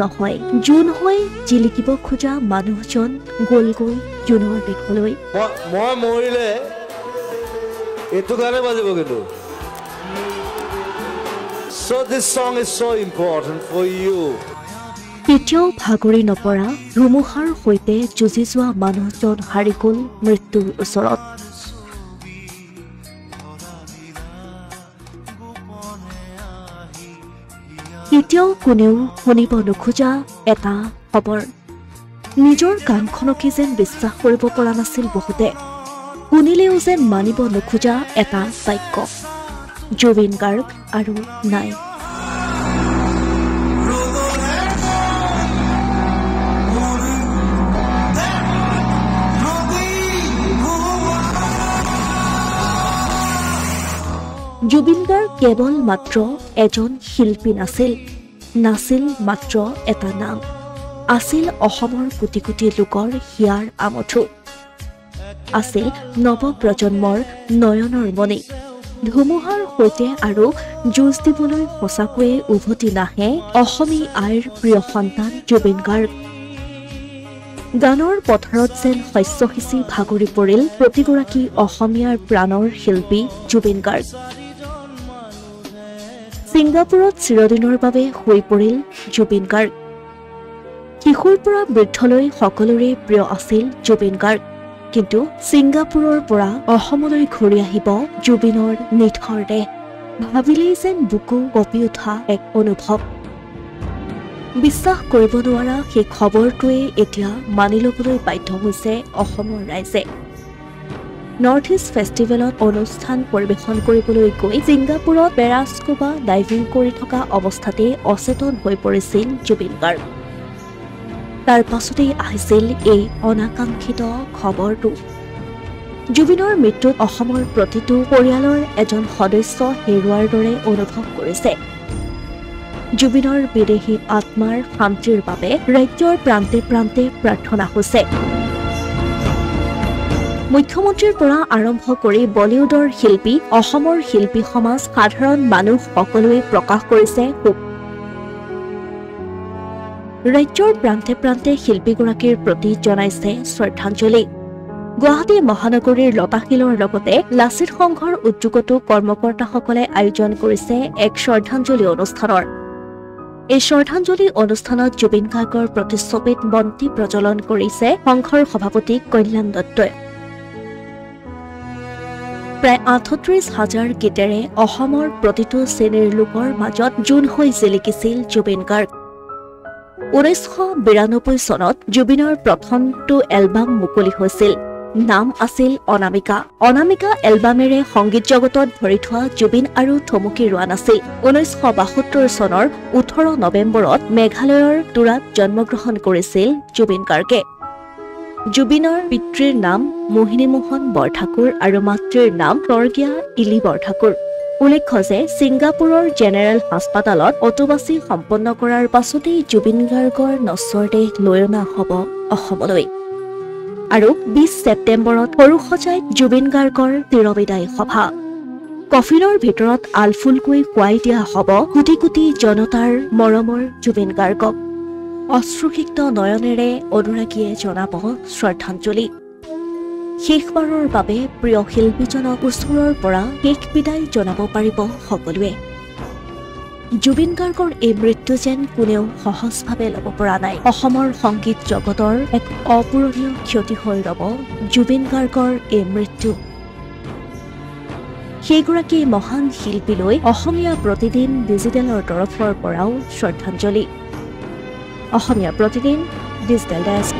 নহয় জোন হৈ জিলিকিব খোজা মানুহজন গ'লগৈ জোনৰ দেশলৈ মই মৰিলে এইটো গানে বাজিব কিন্তু So this song is so important for you. কেতিয়াও ভাগৰি নপৰা ধুমুহাৰ সৈতে যুঁজি যোৱা মানুহজন হাৰি গ'ল মৃত্যুৰ ওচৰত কেতিয়াও কোনেও শুনিব নোখোজা এটা খবৰ নিজৰ কাণখনকে যেন বিশ্বাস কৰিব পৰা নাছিল বহুতে শুনিলেও যেন মানিব নোখোজা এটা বাক্য জুবিন গাৰ্গ আৰু নাই জুবিন গাৰ্গ কেৱল মাত্ৰ এজন শিল্পী নাছিল মাত্ৰ এটা নাম আছিল অসমৰ কোটি কোটি লোকৰ হিয়াৰ আমঠু আছিল নৱপ্ৰজন্মৰ নয়নৰ মণি ধুমুহাৰ সৈতে আৰু যুঁজ দিবলৈ সঁচাকৈয়ে উভতি নাহে অসমী আইৰ প্ৰিয় সন্তান জুবিন গাৰ্গ গানৰ পথাৰত যেন শস্য সিঁচি ভাগৰি পৰিল প্ৰতিগৰাকী অসমীয়াৰ প্ৰাণৰ শিল্পী জুবিন গাৰ্গ ছিংগাপুৰত চিৰদিনৰ বাবে হৈ পৰিল জুবিন গাৰ্গ কিশোৰ পৰা বৃদ্ধলৈ সকলোৰে প্ৰিয় আছিল জুবিন গাৰ্গ কিন্তু ছিংগাপুৰৰ পৰা অসমলৈ ঘূৰি আহিব জুবিনৰ নিথৰ দেহ ভাবিলেই যেন বুকু কঁপি উঠা এক অনুভৱ বিশ্বাস কৰিব নোৱাৰা সেই খবৰটোৱে এতিয়া মানি ল'বলৈ বাধ্য হৈছে অসমৰ ৰাইজে নৰ্থ ইষ্ট ফেষ্টিভেলত অনুষ্ঠান পৰিৱেশন কৰিবলৈ গৈ ছিংগাপুৰত পেৰাস্কুবা ডাইভিং কৰি থকা অৱস্থাতে অচেতন হৈ পৰিছিল জুবিন গাৰ্গ তাৰ পাছতেই আহিছিল এই অনাকাংক্ষিত খবৰটো জুবিনৰ মৃত্যুত অসমৰ প্ৰতিটো পৰিয়ালৰ এজন সদস্য হেৰুৱাৰ দৰে অনুভৱ কৰিছে জুবিনৰ বিদেহী আত্মাৰ শান্তিৰ বাবে ৰাজ্যৰ প্ৰান্তে প্ৰান্তে প্ৰাৰ্থনা হৈছে মুখ্যমন্ত্ৰীৰ পৰা আৰম্ভ কৰি বলিউডৰ শিল্পী অসমৰ শিল্পী সমাজ সাধাৰণ মানুহ সকলোৱে প্ৰকাশ কৰিছে শোক ৰাজ্যৰ প্ৰান্তে প্ৰান্তে শিল্পীগৰাকীৰ প্ৰতি জনাইছে শ্ৰদ্ধাঞ্জলি গুৱাহাটী মহানগৰীৰ লতাশিলৰ লগতে লাচিত সংঘৰ উদ্যোগতো কৰ্মকৰ্তাসকলে আয়োজন কৰিছে এক শ্ৰদ্ধাঞ্জলি অনুষ্ঠানৰ এই শ্ৰদ্ধাঞ্জলি অনুষ্ঠানত জুবিন গাৰ্গৰ প্ৰতিচ্ছবিত বন্তি প্ৰজ্বলন কৰিছে সংঘৰ সভাপতি কল্যাণ দত্তই প্ৰায় ৩৮,০০০ গীতেৰে অসমৰ প্ৰতিটো শ্ৰেণীৰ লোকৰ মাজত জোন হৈ জিলিকিছিল জুবিন গাৰ্গ ১৯৯২ চনত জুবিনৰ প্ৰথমটো এলবাম মুকলি হৈছিল নাম আছিল অনামিকা এলবামেৰে সংগীত জগতত ভৰি থোৱা জুবিন আৰু থমকি ৰোৱা নাছিল ১৯৭২ চনৰ ১৮ নৱেম্বৰত মেঘালয়ৰ তুৰাত জন্মগ্ৰহণ কৰিছিল জুবিন গাৰ্গে জুবিনৰ পিতৃৰ নাম মোহিনী মোহন বৰঠাকুৰ আৰু মাতৃৰ নাম স্বৰ্গীয়া ইলি বৰঠাকুৰ উল্লেখ্য যে ছিংগাপুৰৰ জেনেৰেল হাস্পাতালত অটোবাচি সম্পন্ন কৰাৰ পাছতেই জুবিন গাৰ্গৰ নশ্বৰ দেহ লৈ অনা হ'ব অসমলৈ আৰু ২০ ছেপ্টেম্বৰত সৰুসজাইত জুবিন গাৰ্গৰ চিৰবিদায় সভা কফিনৰ ভিতৰত আলফুলকৈ শুৱাই দিয়া হ'ব কোটি কোটি জনতাৰ মৰমৰ জুবিন গাৰ্গক অশ্ৰুসিক্ত নয়নেৰে অনুৰাগীয়ে জনাব শ্ৰদ্ধাঞ্জলি শেষবাৰৰ বাবে প্ৰিয় শিল্পীজনক ওচৰৰ পৰা শেষ বিদায় জনাব পাৰিব সকলোৱে জুবিন গাৰ্গৰ এই মৃত্যু যেন কোনেও সহজভাৱে ল'ব পৰা নাই অসমৰ সংগীত জগতৰ এক অপূৰণীয় ক্ষতি হৈ ৰব জুবিন গাৰ্গৰ এই মৃত্যু সেইগৰাকী মহান শিল্পীলৈ অসমীয়া প্ৰতিদিন ডিজিটেলৰ তৰফৰ পৰাও শ্ৰদ্ধাঞ্জলি অসমীয়া প্ৰতিদিন ডিজিটেল ডেস্ক